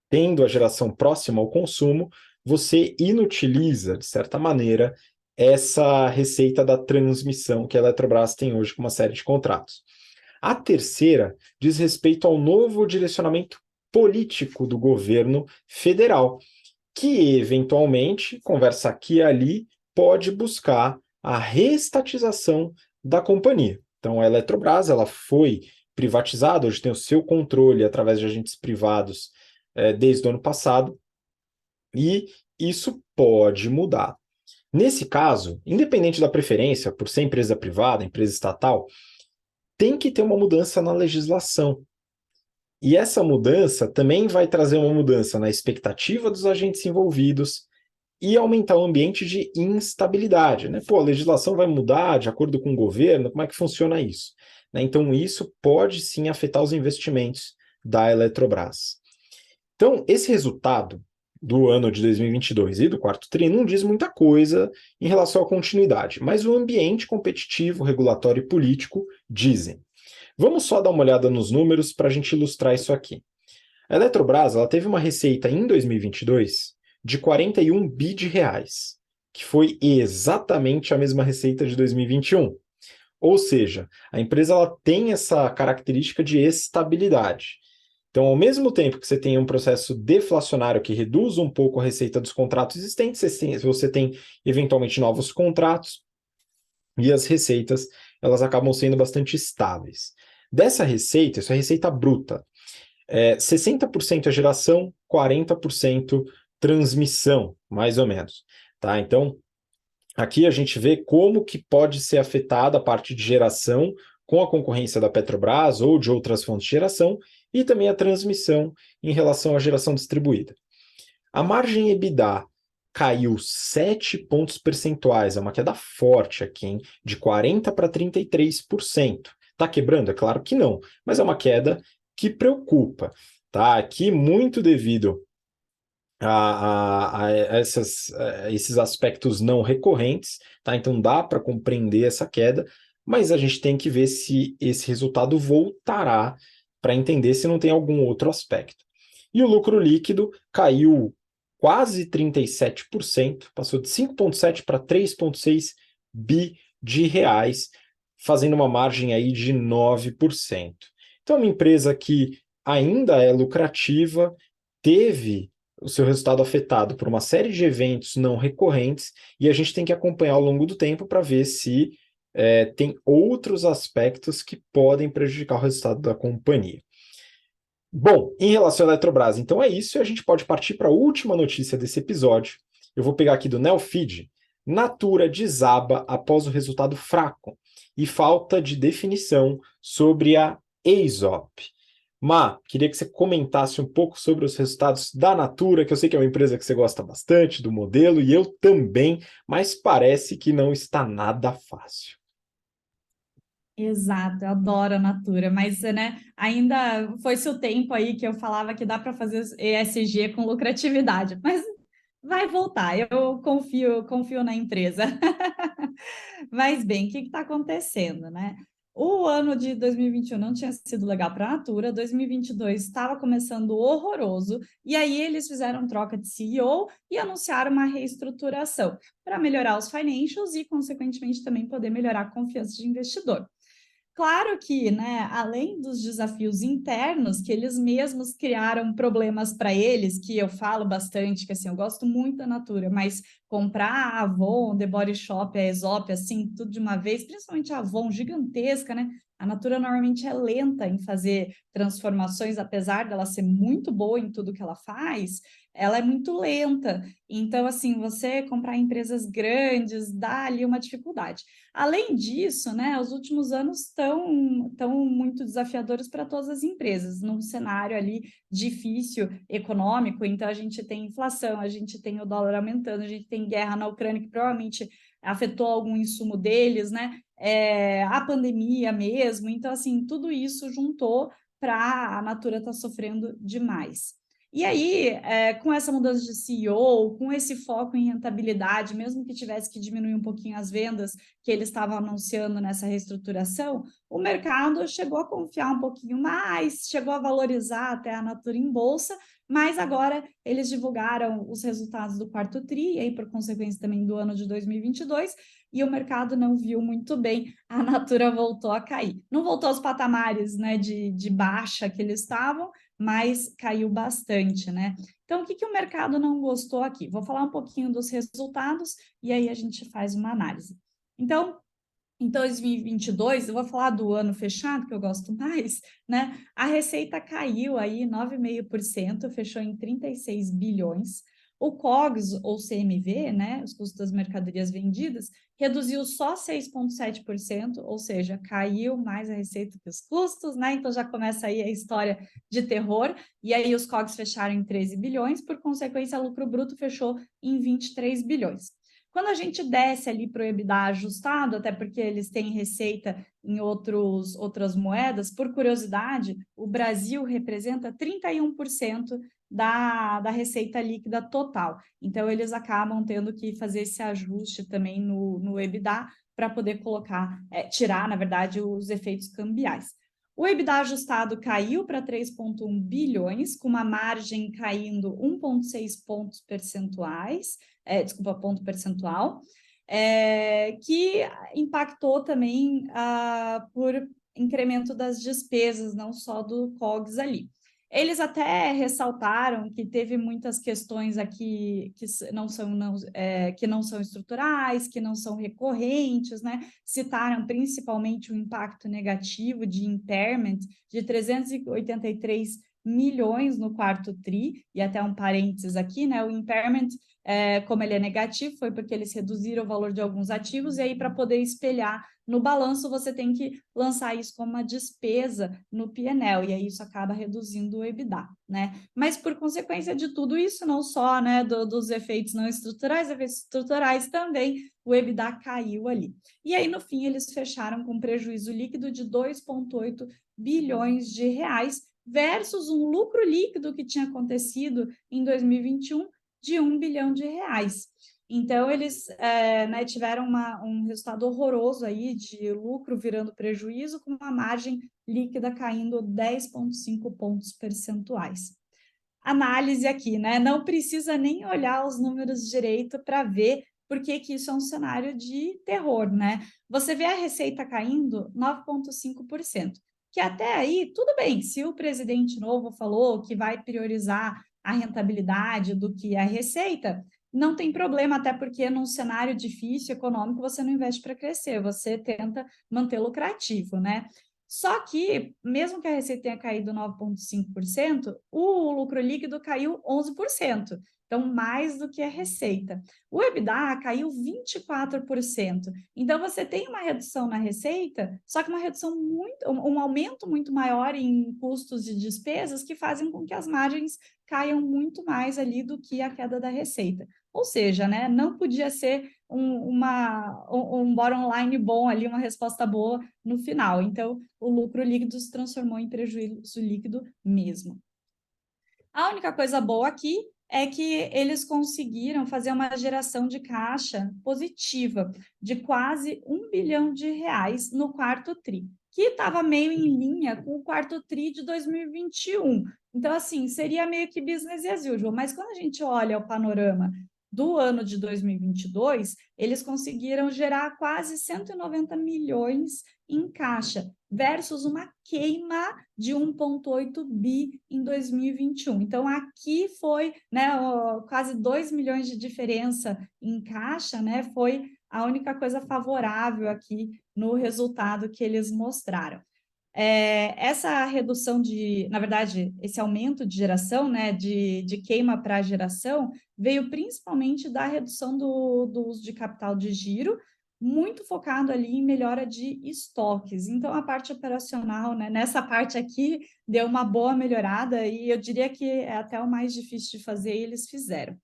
tendo a geração próxima ao consumo, você inutiliza, de certa maneira, essa receita da transmissão que a Eletrobras tem hoje com uma série de contratos. A terceira diz respeito ao novo direcionamento político do governo federal, que eventualmente, conversa aqui e ali, pode buscar a reestatização da companhia. Então, a Eletrobras ela foi privatizada, hoje tem o seu controle através de agentes privados desde o ano passado, e isso pode mudar. Nesse caso, independente da preferência por ser empresa privada, empresa estatal, tem que ter uma mudança na legislação. E essa mudança também vai trazer uma mudança na expectativa dos agentes envolvidos e aumentar o ambiente de instabilidade, né? Pô, a legislação vai mudar de acordo com o governo, como é que funciona isso? Né? Então, isso pode sim afetar os investimentos da Eletrobras. Então, esse resultado do ano de 2022 e do quarto tri não diz muita coisa em relação à continuidade, mas o ambiente competitivo, regulatório e político dizem. Vamos só dar uma olhada nos números para a gente ilustrar isso aqui. A Eletrobras ela teve uma receita em 2022 de 41 bi de reais, que foi exatamente a mesma receita de 2021. Ou seja, a empresa ela tem essa característica de estabilidade. Então, ao mesmo tempo que você tem um processo deflacionário que reduz um pouco a receita dos contratos existentes, você tem eventualmente novos contratos e as receitas elas acabam sendo bastante estáveis. Dessa receita, isso é receita bruta, 60% é geração, 40% transmissão, mais ou menos. Tá? Então, aqui a gente vê como que pode ser afetada a parte de geração com a concorrência da Petrobras ou de outras fontes de geração, e também a transmissão em relação à geração distribuída. A margem EBITDA caiu 7 pontos percentuais, é uma queda forte aqui, hein? De 40% para 33%. Está quebrando? É claro que não, mas é uma queda que preocupa. Tá? Aqui, muito devido a esses aspectos não recorrentes, tá? Então dá para compreender essa queda, mas a gente tem que ver se esse resultado voltará para entender se não tem algum outro aspecto. E o lucro líquido caiu quase 37%, passou de 5,7 para 3,6 bi de reais, fazendo uma margem aí de 9%. Então, é uma empresa que ainda é lucrativa, teve o seu resultado afetado por uma série de eventos não recorrentes, e a gente tem que acompanhar ao longo do tempo para ver se tem outros aspectos que podem prejudicar o resultado da companhia. Bom, em relação à Eletrobras, então é isso, e a gente pode partir para a última notícia desse episódio. Eu vou pegar aqui do Neofeed. Natura desaba após o resultado fraco e falta de definição sobre a ESOP. Má, queria que você comentasse um pouco sobre os resultados da Natura, que eu sei que é uma empresa que você gosta bastante do modelo, e eu também, mas parece que não está nada fácil. Exato, eu adoro a Natura, mas né, ainda foi-se o tempo aí que eu falava que dá para fazer ESG com lucratividade, mas vai voltar, eu confio na empresa. Mas bem, o que está acontecendo, né? O ano de 2021 não tinha sido legal para a Natura, 2022 estava começando horroroso, e aí eles fizeram troca de CEO e anunciaram uma reestruturação para melhorar os financials e, consequentemente, também poder melhorar a confiança de investidor. Claro que, né, além dos desafios internos, que eles mesmos criaram problemas para eles, que eu falo bastante, que assim, eu gosto muito da Natura, mas comprar a Avon, The Body Shop, a Aesop, assim, tudo de uma vez, principalmente a Avon, gigantesca, né? A Natura normalmente é lenta em fazer transformações, apesar dela ser muito boa em tudo que ela faz, ela é muito lenta. Então, assim, você comprar empresas grandes dá ali uma dificuldade. Além disso, né, os últimos anos estão muito desafiadores para todas as empresas, num cenário ali difícil econômico, então a gente tem inflação, a gente tem o dólar aumentando, a gente tem guerra na Ucrânia que provavelmente afetou algum insumo deles, né? A pandemia mesmo, então assim, tudo isso juntou para a Natura estar sofrendo demais. E aí, com essa mudança de CEO, com esse foco em rentabilidade, mesmo que tivesse que diminuir um pouquinho as vendas que eles estavam anunciando nessa reestruturação, o mercado chegou a confiar um pouquinho mais, chegou a valorizar até a Natura em bolsa, Mas agora eles divulgaram os resultados do quarto TRI, e aí, por consequência, também do ano de 2022, e o mercado não viu muito bem, a Natura voltou a cair. Não voltou aos patamares, né, de baixa que eles estavam, mas caiu bastante, né? Então, o que, que o mercado não gostou aqui? Vou falar um pouquinho dos resultados e aí a gente faz uma análise. Então, em 2022, eu vou falar do ano fechado, que eu gosto mais, né? A receita caiu aí 9,5%, fechou em 36 bilhões. O COGS, ou CMV, né, os custos das mercadorias vendidas, reduziu só 6,7%, ou seja, caiu mais a receita que os custos, né? Então já começa aí a história de terror. E aí os COGS fecharam em 13 bilhões, por consequência, o lucro bruto fechou em 23 bilhões. Quando a gente desce ali para o EBITDA ajustado, até porque eles têm receita em outras moedas, por curiosidade, o Brasil representa 31% da receita líquida total. Então, eles acabam tendo que fazer esse ajuste também no EBITDA para poder tirar, na verdade, os efeitos cambiais. O EBITDA ajustado caiu para 3,1 bilhões, com uma margem caindo 1,6 pontos percentuais, ponto percentual, que impactou também por incremento das despesas, não só do COGS ali. Eles até ressaltaram que teve muitas questões aqui que não são estruturais, que não são recorrentes, né? Citaram principalmente o impacto negativo de impairment de 383 milhões no quarto TRI, e até um parênteses aqui, né? O impairment, como ele é negativo, foi porque eles reduziram o valor de alguns ativos, e aí para poder espelhar no balanço, você tem que lançar isso como uma despesa no P&L, e aí isso acaba reduzindo o EBITDA, né? Mas por consequência de tudo isso, não só, né, dos efeitos não estruturais, efeitos estruturais também, o EBITDA caiu ali. E aí, no fim, eles fecharam com prejuízo líquido de 2,8 bilhões de reais, versus um lucro líquido que tinha acontecido em 2021 de 1 bilhão de reais. Então, eles né, tiveram um resultado horroroso aí de lucro virando prejuízo, com uma margem líquida caindo 10,5 pontos percentuais. Análise aqui, né? Não precisa nem olhar os números direito para ver por que isso é um cenário de terror, né? Você vê a receita caindo 9,5%, que até aí, tudo bem, se o presidente novo falou que vai priorizar a rentabilidade do que a receita, não tem problema, até porque num cenário difícil econômico você não investe para crescer, você tenta manter lucrativo, né? Só que, mesmo que a receita tenha caído 9,5%, o lucro líquido caiu 11%. Então, mais do que a receita. O EBITDA caiu 24%. Então, você tem uma redução na receita, só que uma redução um aumento muito maior em custos e despesas que fazem com que as margens caiam muito mais ali do que a queda da receita. Ou seja, né, não podia ser um bottom line bom ali, uma resposta boa no final. Então, o lucro líquido se transformou em prejuízo líquido mesmo. A única coisa boa aqui é que eles conseguiram fazer uma geração de caixa positiva de quase 1 bilhão de reais no quarto TRI, que estava meio em linha com o quarto TRI de 2021. Então, assim, seria meio que business as usual, mas quando a gente olha o panorama do ano de 2022, eles conseguiram gerar quase 190 milhões em caixa, versus uma queima de 1,8 bi em 2021. Então, aqui foi, né, quase 2 milhões de diferença em caixa, né, foi a única coisa favorável aqui no resultado que eles mostraram. Essa redução na verdade, esse aumento de geração, né, de queima para geração, veio principalmente da redução do uso de capital de giro, muito focado ali em melhora de estoques. Então, a parte operacional, né, nessa parte aqui, deu uma boa melhorada e eu diria que é até o mais difícil de fazer e eles fizeram.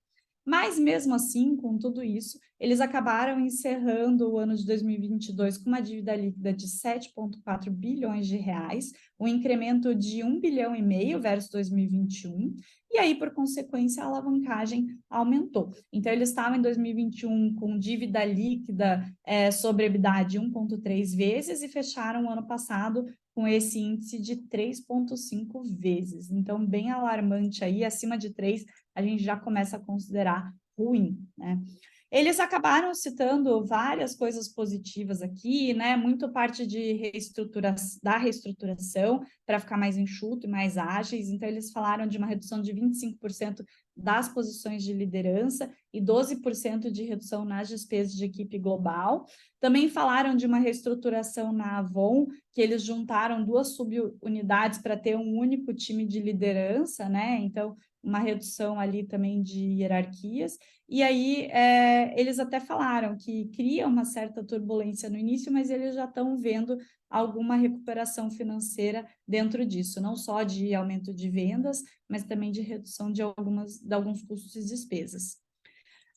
Mas, mesmo assim, com tudo isso, eles acabaram encerrando o ano de 2022 com uma dívida líquida de 7,4 bilhões de reais, um incremento de 1,5 bilhão versus 2021, e aí, por consequência, a alavancagem aumentou. Então, eles estavam em 2021 com dívida líquida sobre EBITDA de 1,3 vezes e fecharam o ano passado com esse índice de 3,5 vezes. Então, bem alarmante aí, acima de 3, a gente já começa a considerar ruim, né? Eles acabaram citando várias coisas positivas aqui, né? Muito parte de da reestruturação para ficar mais enxuto e mais ágeis. Então, eles falaram de uma redução de 25% das posições de liderança e 12% de redução nas despesas de equipe global. Também falaram de uma reestruturação na Avon, que eles juntaram 2 subunidades para ter um único time de liderança, né? Então, uma redução ali também de hierarquias. E aí, eles até falaram que cria uma certa turbulência no início, mas eles já estão vendo alguma recuperação financeira dentro disso, não só de aumento de vendas, mas também de redução de alguns custos e despesas.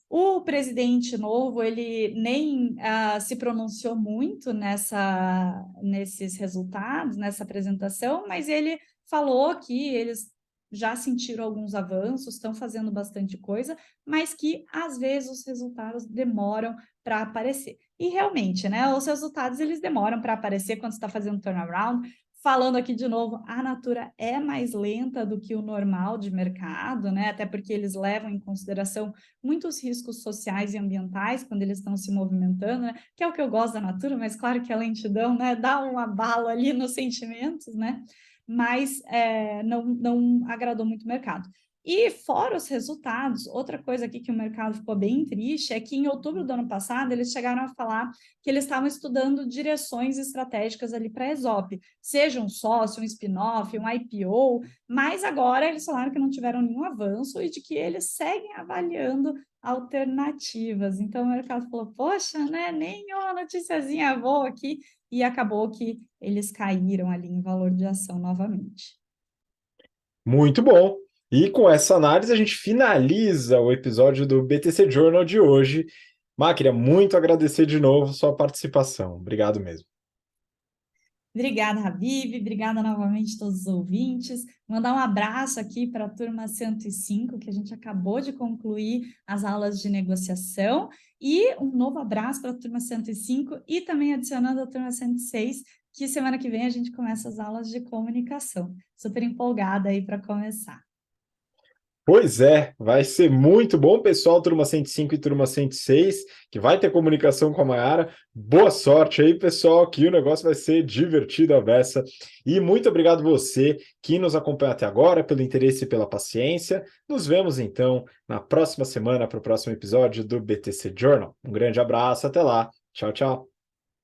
O presidente novo, ele nem se pronunciou muito nesses resultados, nessa apresentação, mas ele falou que eles já sentiram alguns avanços, estão fazendo bastante coisa, mas que às vezes os resultados demoram para aparecer. E realmente, né, os resultados eles demoram para aparecer quando você está fazendo turnaround. Falando aqui de novo, a Natura é mais lenta do que o normal de mercado, né? Até porque eles levam em consideração muitos riscos sociais e ambientais quando eles estão se movimentando, né? Que é o que eu gosto da Natura, mas claro que a lentidão, né, dá um abalo ali nos sentimentos, né? Mas não agradou muito o mercado. E fora os resultados, outra coisa aqui que o mercado ficou bem triste é que em outubro do ano passado eles chegaram a falar que eles estavam estudando direções estratégicas ali para a Aesop, seja um sócio, um spin-off, um IPO, mas agora eles falaram que não tiveram nenhum avanço e de que eles seguem avaliando alternativas. Então o mercado falou, poxa, né, nenhuma noticiazinha boa aqui, e acabou que eles caíram ali em valor de ação novamente. Muito bom. E com essa análise a gente finaliza o episódio do BTC Journal de hoje. Má, queria muito agradecer de novo sua participação. Obrigado mesmo. Obrigada, Habib. Obrigada novamente a todos os ouvintes. Mandar um abraço aqui para a turma 105, que a gente acabou de concluir as aulas de negociação, e um novo abraço para a turma 105 e também adicionando a turma 106, que semana que vem a gente começa as aulas de comunicação. Super empolgada aí para começar. Pois é, vai ser muito bom, pessoal, turma 105 e turma 106, que vai ter comunicação com a Mayara. Boa sorte aí, pessoal, que o negócio vai ser divertido à beça. E muito obrigado você que nos acompanha até agora, pelo interesse e pela paciência. Nos vemos, então, na próxima semana para o próximo episódio do BTC Journal. Um grande abraço, até lá. Tchau, tchau.